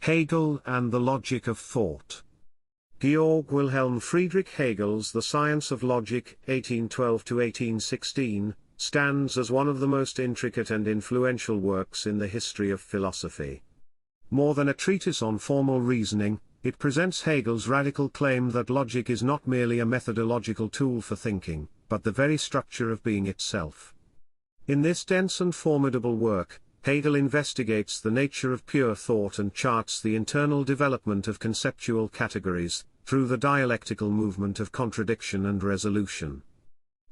Hegel and the Logic of Thought. Georg Wilhelm Friedrich Hegel's The Science of Logic, 1812–1816, stands as one of the most intricate and influential works in the history of philosophy. More than a treatise on formal reasoning, it presents Hegel's radical claim that logic is not merely a methodological tool for thinking, but the very structure of being itself. In this dense and formidable work, Hegel investigates the nature of pure thought and charts the internal development of conceptual categories, through the dialectical movement of contradiction and resolution.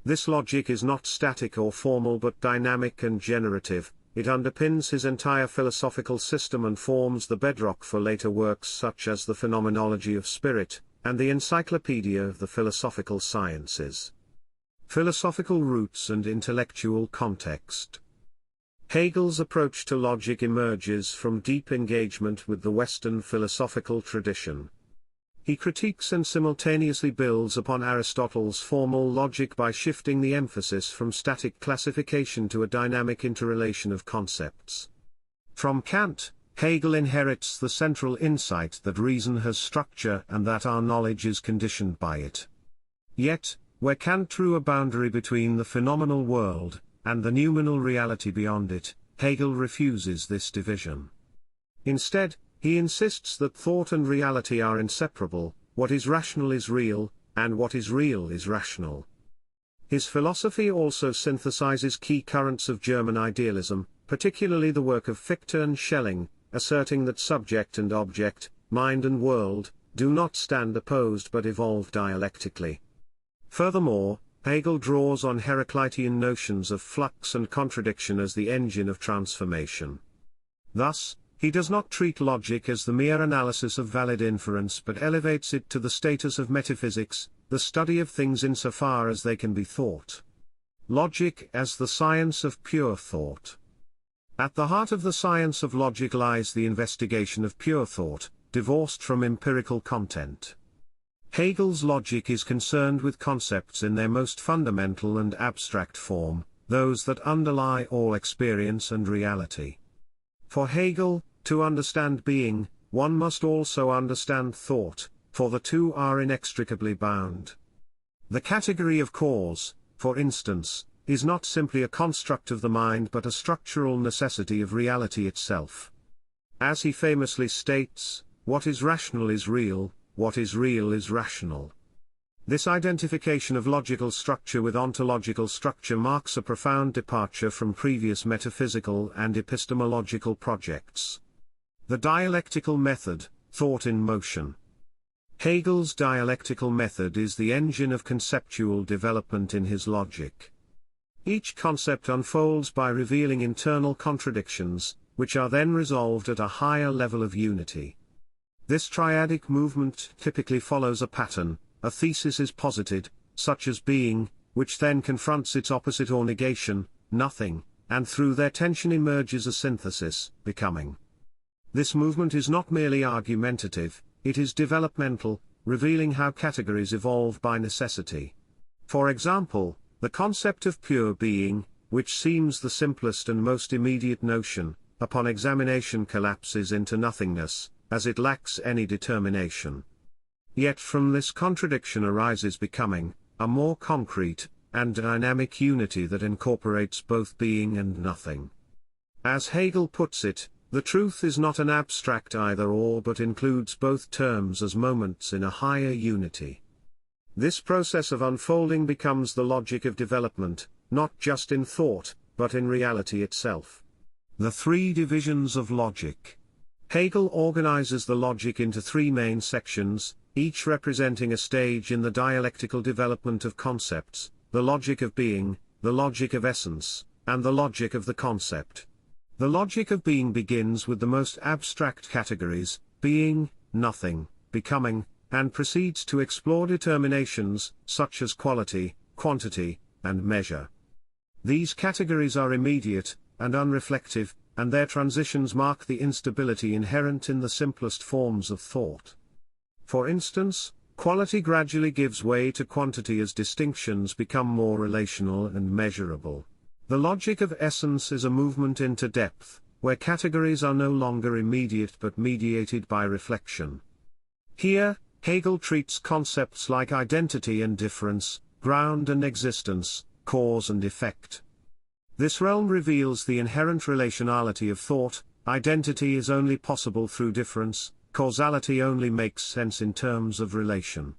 This logic is not static or formal but dynamic and generative. It underpins his entire philosophical system and forms the bedrock for later works such as the Phenomenology of Spirit, and the Encyclopedia of the Philosophical Sciences. Philosophical roots and intellectual context. Hegel's approach to logic emerges from deep engagement with the Western philosophical tradition. He critiques and simultaneously builds upon Aristotle's formal logic by shifting the emphasis from static classification to a dynamic interrelation of concepts. From Kant, Hegel inherits the central insight that reason has structure and that our knowledge is conditioned by it. Yet, where Kant drew a boundary between the phenomenal world and the noumenal reality beyond it, Hegel refuses this division. Instead, he insists that thought and reality are inseparable, what is rational is real, and what is real is rational. His philosophy also synthesizes key currents of German idealism, particularly the work of Fichte and Schelling, asserting that subject and object, mind and world, do not stand opposed but evolve dialectically. Furthermore, Hegel draws on Heraclitean notions of flux and contradiction as the engine of transformation. Thus, he does not treat logic as the mere analysis of valid inference but elevates it to the status of metaphysics, the study of things insofar as they can be thought. Logic as the science of pure thought. At the heart of the science of logic lies the investigation of pure thought, divorced from empirical content. Hegel's logic is concerned with concepts in their most fundamental and abstract form, those that underlie all experience and reality. For Hegel, to understand being, one must also understand thought, for the two are inextricably bound. The category of cause, for instance, is not simply a construct of the mind but a structural necessity of reality itself. As he famously states, what is rational is real, what is real is rational. This identification of logical structure with ontological structure marks a profound departure from previous metaphysical and epistemological projects. The dialectical method, thought in motion. Hegel's dialectical method is the engine of conceptual development in his logic. Each concept unfolds by revealing internal contradictions, which are then resolved at a higher level of unity. This triadic movement typically follows a pattern. A thesis is posited, such as being, which then confronts its opposite or negation, nothing, and through their tension emerges a synthesis, becoming. This movement is not merely argumentative, it is developmental, revealing how categories evolve by necessity. For example, the concept of pure being, which seems the simplest and most immediate notion, upon examination collapses into nothingness, as it lacks any determination. Yet from this contradiction arises becoming, a more concrete, and dynamic unity that incorporates both being and nothing. As Hegel puts it, the truth is not an abstract either-or but includes both terms as moments in a higher unity. This process of unfolding becomes the logic of development, not just in thought, but in reality itself. The three divisions of logic. Hegel organizes the logic into three main sections, each representing a stage in the dialectical development of concepts: the logic of being, the logic of essence, and the logic of the concept. The logic of being begins with the most abstract categories, being, nothing, becoming, and proceeds to explore determinations, such as quality, quantity, and measure. These categories are immediate, and unreflective, and their transitions mark the instability inherent in the simplest forms of thought. For instance, quality gradually gives way to quantity as distinctions become more relational and measurable. The logic of essence is a movement into depth, where categories are no longer immediate but mediated by reflection. Here, Hegel treats concepts like identity and difference, ground and existence, cause and effect. This realm reveals the inherent relationality of thought. Identity is only possible through difference, causality only makes sense in terms of relation.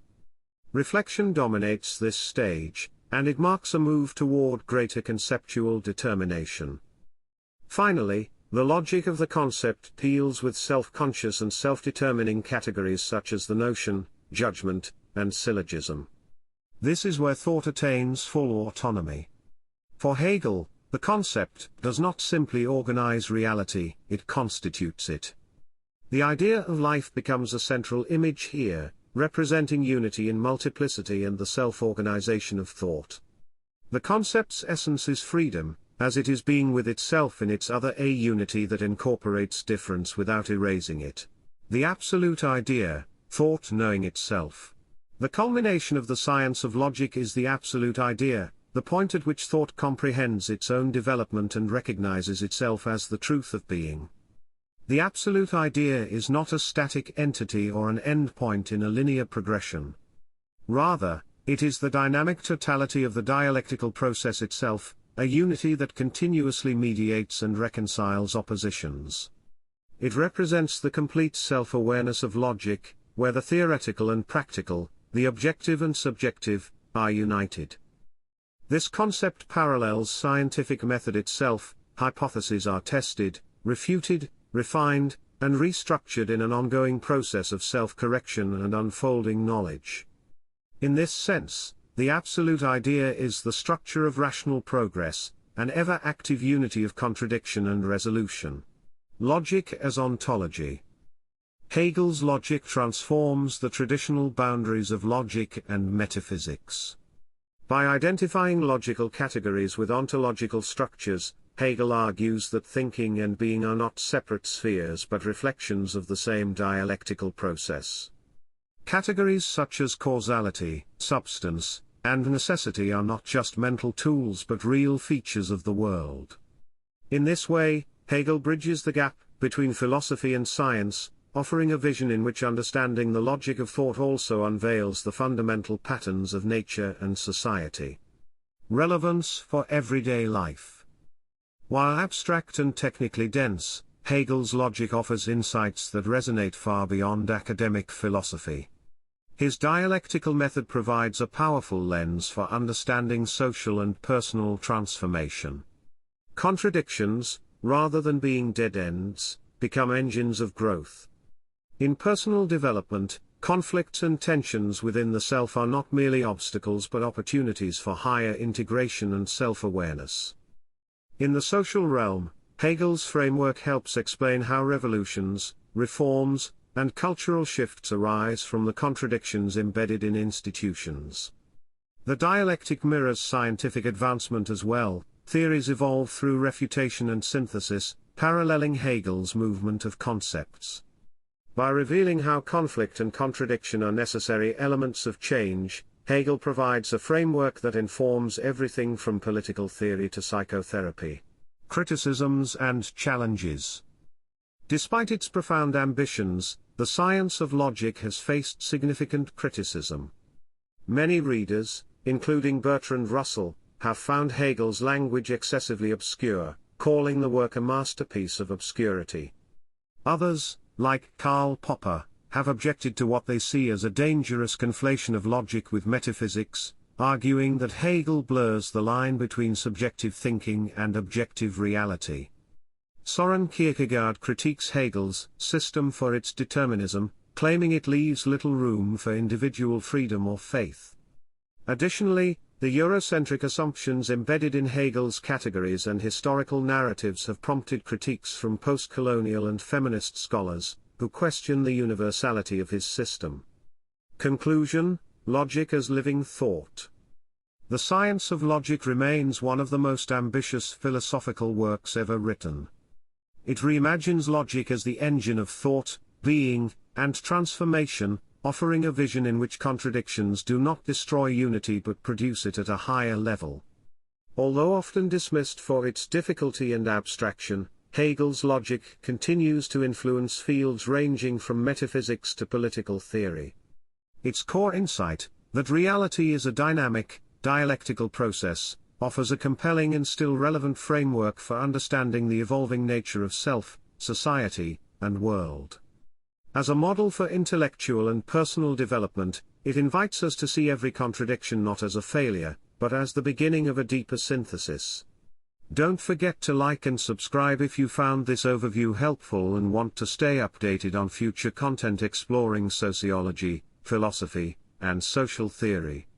Reflection dominates this stage, and it marks a move toward greater conceptual determination. Finally, the logic of the concept deals with self-conscious and self-determining categories such as the notion, judgment, and syllogism. This is where thought attains full autonomy. For Hegel, the concept does not simply organize reality, it constitutes it. The idea of life becomes a central image here, representing unity in multiplicity and the self-organization of thought. The concept's essence is freedom, as it is being with itself in its other, a unity that incorporates difference without erasing it. The absolute idea, thought knowing itself. The culmination of the science of logic is the absolute idea, the point at which thought comprehends its own development and recognizes itself as the truth of being. The absolute idea is not a static entity or an endpoint in a linear progression. Rather, it is the dynamic totality of the dialectical process itself, a unity that continuously mediates and reconciles oppositions. It represents the complete self-awareness of logic, where the theoretical and practical, the objective and subjective, are united. This concept parallels scientific method itself. Hypotheses are tested, refuted, refined, and restructured in an ongoing process of self-correction and unfolding knowledge. In this sense, the absolute idea is the structure of rational progress, an ever-active unity of contradiction and resolution. Logic as ontology. Hegel's logic transforms the traditional boundaries of logic and metaphysics. By identifying logical categories with ontological structures, Hegel argues that thinking and being are not separate spheres but reflections of the same dialectical process. Categories such as causality, substance, and necessity are not just mental tools but real features of the world. In this way, Hegel bridges the gap between philosophy and science, offering a vision in which understanding the logic of thought also unveils the fundamental patterns of nature and society. Relevance for everyday life. While abstract and technically dense, Hegel's logic offers insights that resonate far beyond academic philosophy. His dialectical method provides a powerful lens for understanding social and personal transformation. Contradictions, rather than being dead ends, become engines of growth. In personal development, conflicts and tensions within the self are not merely obstacles but opportunities for higher integration and self-awareness. In the social realm, Hegel's framework helps explain how revolutions, reforms, and cultural shifts arise from the contradictions embedded in institutions. The dialectic mirrors scientific advancement as well. Theories evolve through refutation and synthesis, paralleling Hegel's movement of concepts. By revealing how conflict and contradiction are necessary elements of change, Hegel provides a framework that informs everything from political theory to psychotherapy. Criticisms and challenges. Despite its profound ambitions, the science of logic has faced significant criticism. Many readers, including Bertrand Russell, have found Hegel's language excessively obscure, calling the work a masterpiece of obscurity. Others, like Karl Popper, have objected to what they see as a dangerous conflation of logic with metaphysics, arguing that Hegel blurs the line between subjective thinking and objective reality. Soren Kierkegaard critiques Hegel's system for its determinism, claiming it leaves little room for individual freedom or faith. Additionally, the Eurocentric assumptions embedded in Hegel's categories and historical narratives have prompted critiques from post-colonial and feminist scholars, who question the universality of his system. Conclusion: logic as living thought. The science of logic remains one of the most ambitious philosophical works ever written. It reimagines logic as the engine of thought, being, and transformation, offering a vision in which contradictions do not destroy unity but produce it at a higher level. Although often dismissed for its difficulty and abstraction, Hegel's logic continues to influence fields ranging from metaphysics to political theory. Its core insight, that reality is a dynamic, dialectical process, offers a compelling and still relevant framework for understanding the evolving nature of self, society, and world. As a model for intellectual and personal development, it invites us to see every contradiction not as a failure, but as the beginning of a deeper synthesis. Don't forget to like and subscribe if you found this overview helpful and want to stay updated on future content exploring sociology, philosophy, and social theory.